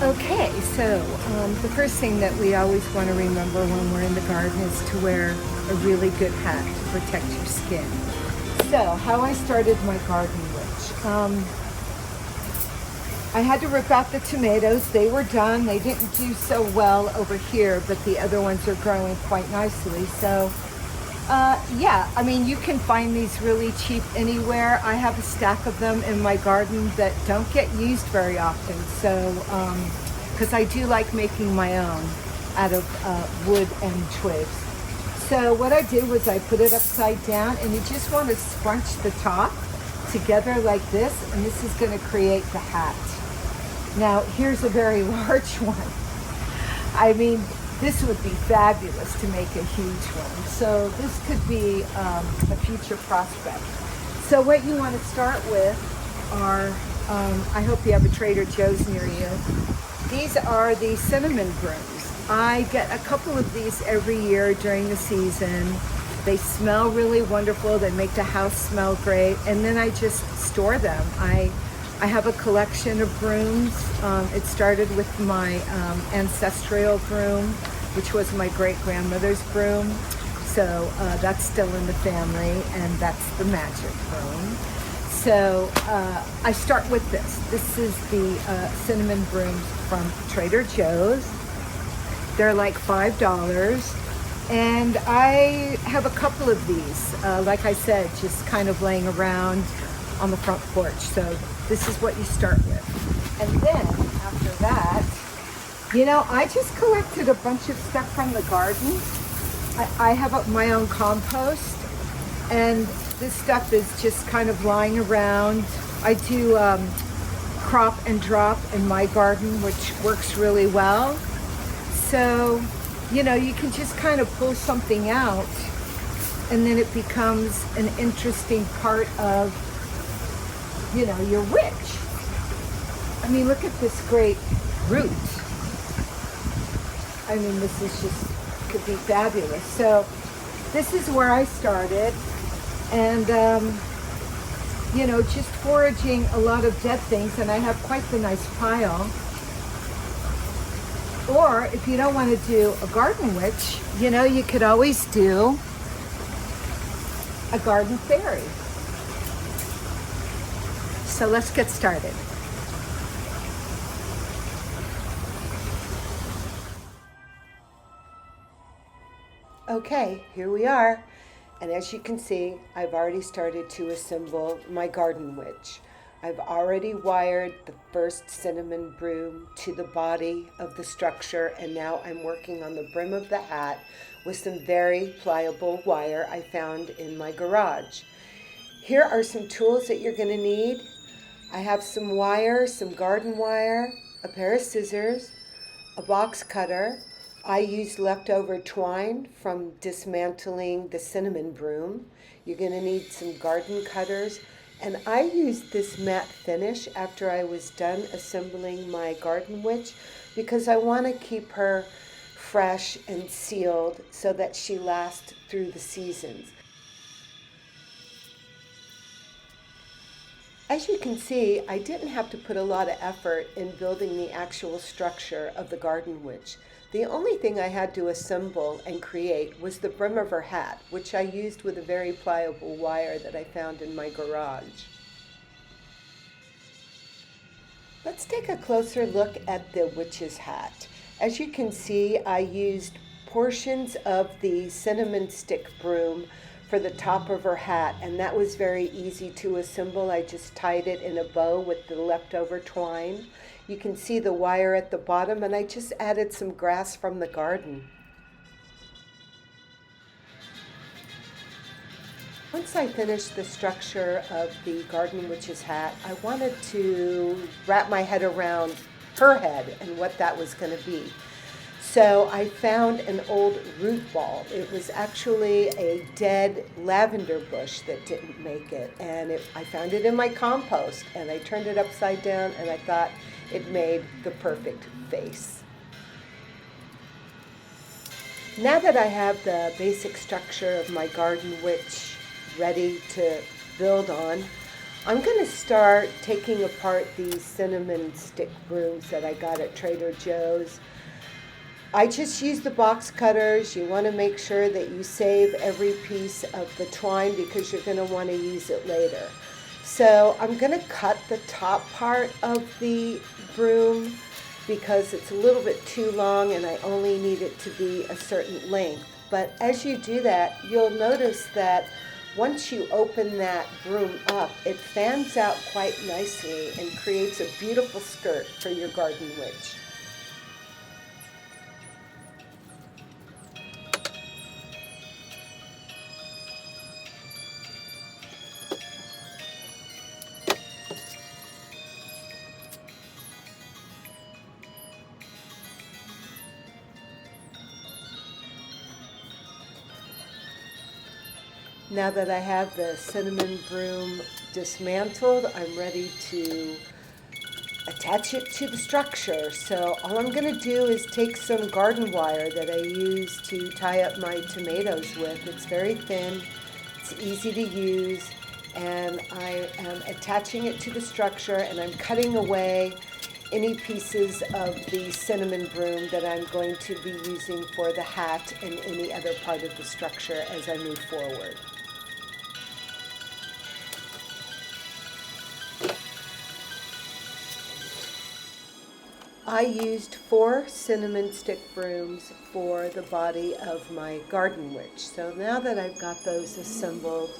Okay, so the first thing that we always want to remember when we're in the garden is to wear a really good hat to protect your skin. So, how I started my garden witch. I had to rip out the tomatoes. They were done. They didn't do so well over here, but the other ones are growing quite nicely. So, yeah, I mean, you can find these really cheap anywhere. I have a stack of them in my garden that don't get used very often. So, because I do like making my own out of wood and twigs. So what I did was I put it upside down, and you just want to scrunch the top together like this, and this is going to create the hat. Now, here's a very large one. I mean, this would be fabulous to make a huge one. So this could be a future prospect. So what you want to start with are, I hope you have a Trader Joe's near you. These are the cinnamon brooms. I get a couple of these every year during the season. They smell really wonderful. They make the house smell great. And then I just store them. I have a collection of brooms. It started with my ancestral broom, which was my great-grandmother's broom. So that's still in the family, and that's the magic broom. So I start with this. This is the cinnamon brooms from Trader Joe's. They're like $5. And I have a couple of these, like I said, just kind of laying around on the front porch. So this is what you start with. And then after that, you know, I just collected a bunch of stuff from the garden. I have my own compost, and this stuff is just kind of lying around. I do crop and drop in my garden, which works really well. So, you know, you can just kind of pull something out, and then it becomes an interesting part of, you know, your witch. I mean, look at this great root. I mean, this is just, could be fabulous. So this is where I started, and, you know, just foraging a lot of dead things, and I have quite the nice pile. Or if you don't want to do a garden witch, you know, you could always do a garden fairy. So let's get started. Okay, here we are. And as you can see, I've already started to assemble my garden witch. I've already wired the first cinnamon broom to the body of the structure, and now I'm working on the brim of the hat with some very pliable wire I found in my garage. Here are some tools that you're going to need. I have some wire, some garden wire, a pair of scissors, a box cutter. I used leftover twine from dismantling the cinnamon broom. You're going to need some garden cutters. And I used this matte finish after I was done assembling my garden witch because I want to keep her fresh and sealed so that she lasts through the seasons. As you can see, I didn't have to put a lot of effort in building the actual structure of the garden witch. The only thing I had to assemble and create was the brim of her hat, which I used with a very pliable wire that I found in my garage. Let's take a closer look at the witch's hat. As you can see, I used portions of the cinnamon stick broom for the top of her hat, and that was very easy to assemble. I just tied it in a bow with the leftover twine. You can see the wire at the bottom, and I just added some grass from the garden. Once I finished the structure of the garden witch's hat, I wanted to wrap my head around her head and what that was going to be. So I found an old root ball. It was actually a dead lavender bush that didn't make it. And I found it in my compost, and I turned it upside down, and I thought it made the perfect face. Now that I have the basic structure of my garden witch ready to build on, I'm going to start taking apart these cinnamon stick brooms that I got at Trader Joe's. I just use the box cutters. You want to make sure that you save every piece of the twine because you're going to want to use it later. So I'm going to cut the top part of the broom because it's a little bit too long and I only need it to be a certain length. But as you do that, you'll notice that once you open that broom up, it fans out quite nicely and creates a beautiful skirt for your garden witch. Now that I have the cinnamon broom dismantled, I'm ready to attach it to the structure. So all I'm going to do is take some garden wire that I use to tie up my tomatoes with. It's very thin, it's easy to use, and I am attaching it to the structure, and I'm cutting away any pieces of the cinnamon broom that I'm going to be using for the hat and any other part of the structure as I move forward. I used 4 cinnamon stick brooms for the body of my garden witch. So now that I've got those assembled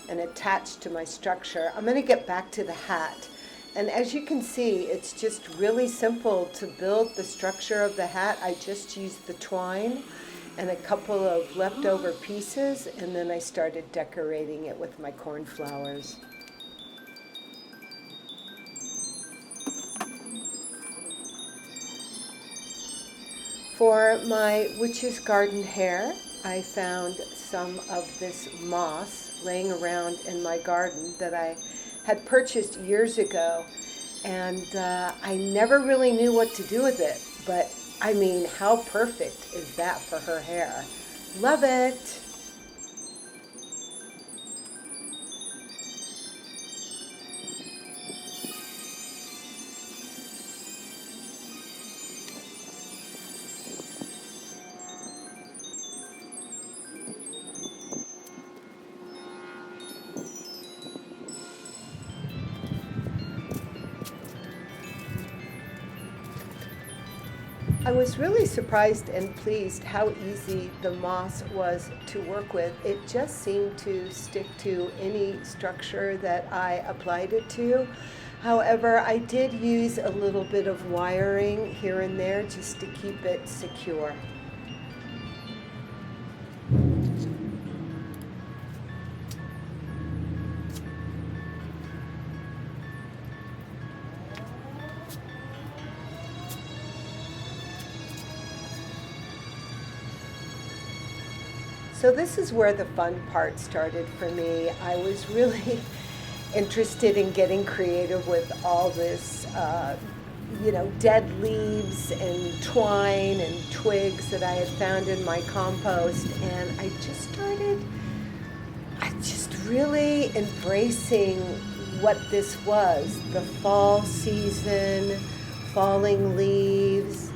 and attached to my structure, I'm going to get back to the hat. And as you can see, it's just really simple to build the structure of the hat. I just used the twine and a couple of leftover pieces, and then I started decorating it with my cornflowers. For my witch's garden hair, I found some of this moss laying around in my garden that I had purchased years ago, and I never really knew what to do with it, but I mean, how perfect is that for her hair? Love it! I was really surprised and pleased how easy the moss was to work with. It just seemed to stick to any structure that I applied it to. However, I did use a little bit of wiring here and there just to keep it secure. So this is where the fun part started for me. I was really interested in getting creative with all this, dead leaves and twine and twigs that I had found in my compost. And I just really embracing what this was, the fall season, falling leaves.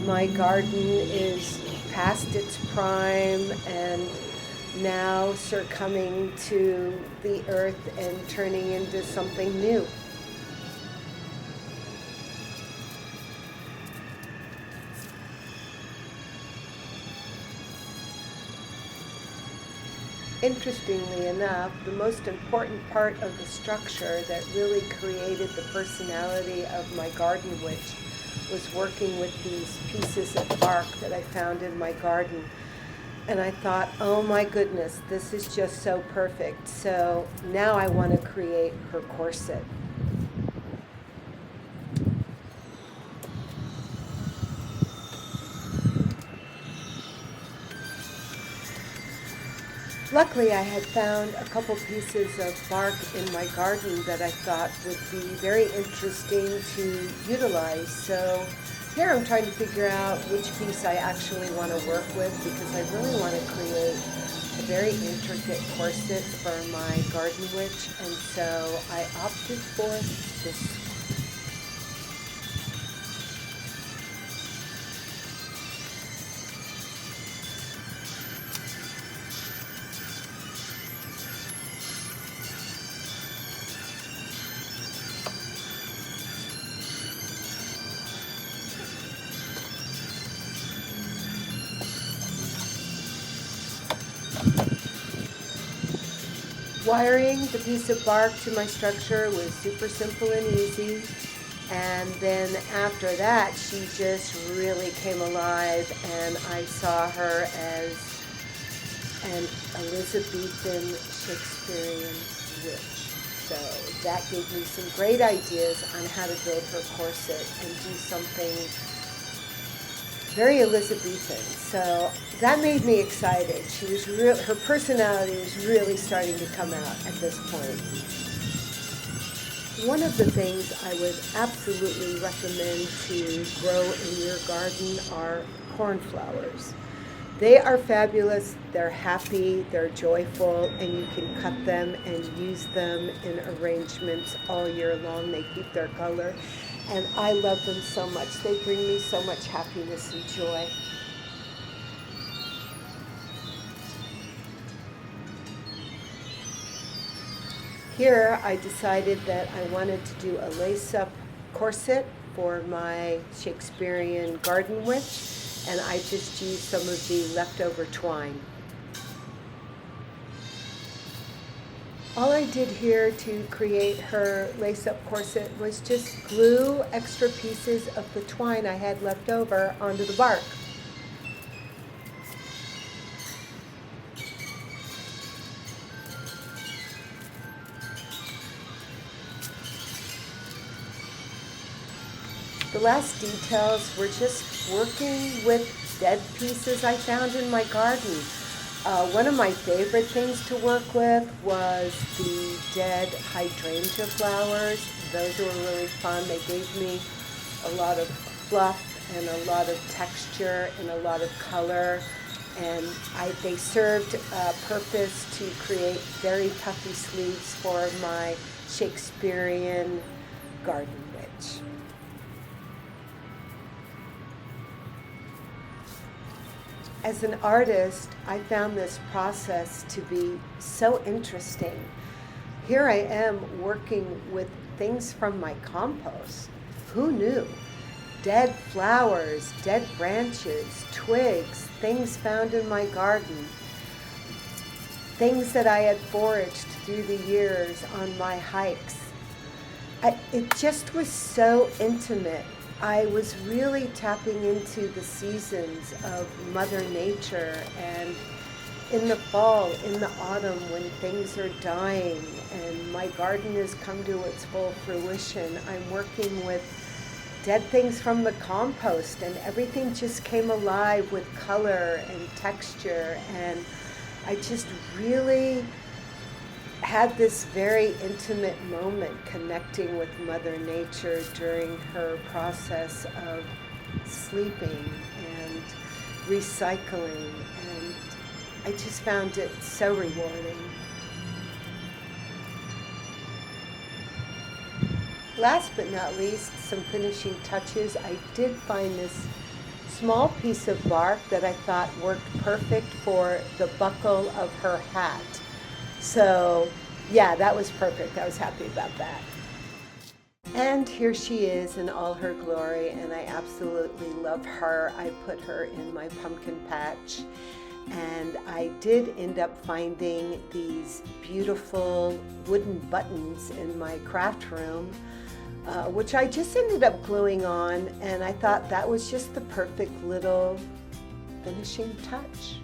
My garden is past its prime and now succumbing to the earth and turning into something new. Interestingly enough, the most important part of the structure that really created the personality of my garden witch was working with these pieces of bark that I found in my garden. And I thought, oh my goodness, this is just so perfect. So now I want to create her corset. Luckily, I had found a couple pieces of bark in my garden that I thought would be very interesting to utilize. So here I'm trying to figure out which piece I actually want to work with because I really want to create a very intricate corset for my Garden Witch, and so I opted for this. Wiring the piece of bark to my structure was super simple and easy, and then after that she just really came alive, and I saw her as an Elizabethan Shakespearean witch. So that gave me some great ideas on how to build her corset and do something very Elizabethan. So that made me excited. She was her personality was really starting to come out at this point. One of the things I would absolutely recommend to grow in your garden are cornflowers. They are fabulous, they're happy, they're joyful, and you can cut them and use them in arrangements all year long. They keep their color, and I love them so much. They bring me so much happiness and joy. Here I decided that I wanted to do a lace-up corset for my Shakespearean Garden Witch, and I just used some of the leftover twine. All I did here to create her lace-up corset was just glue extra pieces of the twine I had left over onto the bark. The last details were just working with dead pieces I found in my garden. One of my favorite things to work with was the dead hydrangea flowers. Those were really fun. They gave me a lot of fluff and a lot of texture and a lot of color. And they served a purpose to create very puffy sleeves for my Shakespearean Garden Witch. As an artist, I found this process to be so interesting. Here I am working with things from my compost. Who knew? Dead flowers, dead branches, twigs, things found in my garden, things that I had foraged through the years on my hikes. It just was so intimate. I was really tapping into the seasons of Mother Nature, and in the fall, in the autumn, when things are dying and my garden has come to its full fruition, I'm working with dead things from the compost, and everything just came alive with color and texture, and I just really had this very intimate moment connecting with Mother Nature during her process of sleeping and recycling, and I just found it so rewarding. Last but not least, some finishing touches. I did find this small piece of bark that I thought worked perfect for the buckle of her hat. So yeah, that was perfect. I was happy about that. And here she is in all her glory, and I absolutely love her. I put her in my pumpkin patch, and I did end up finding these beautiful wooden buttons in my craft room, which I just ended up gluing on, and I thought that was just the perfect little finishing touch.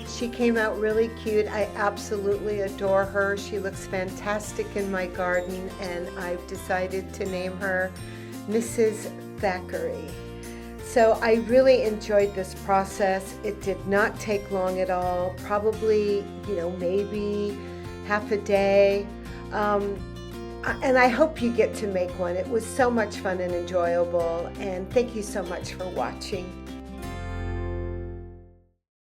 She came out really cute. I absolutely adore her. She looks fantastic in my garden, and I've decided to name her Mrs. Thackeray. So I really enjoyed this process. It did not take long at all, probably, maybe half a day. And I hope you get to make one. It was so much fun and enjoyable. And thank you so much for watching.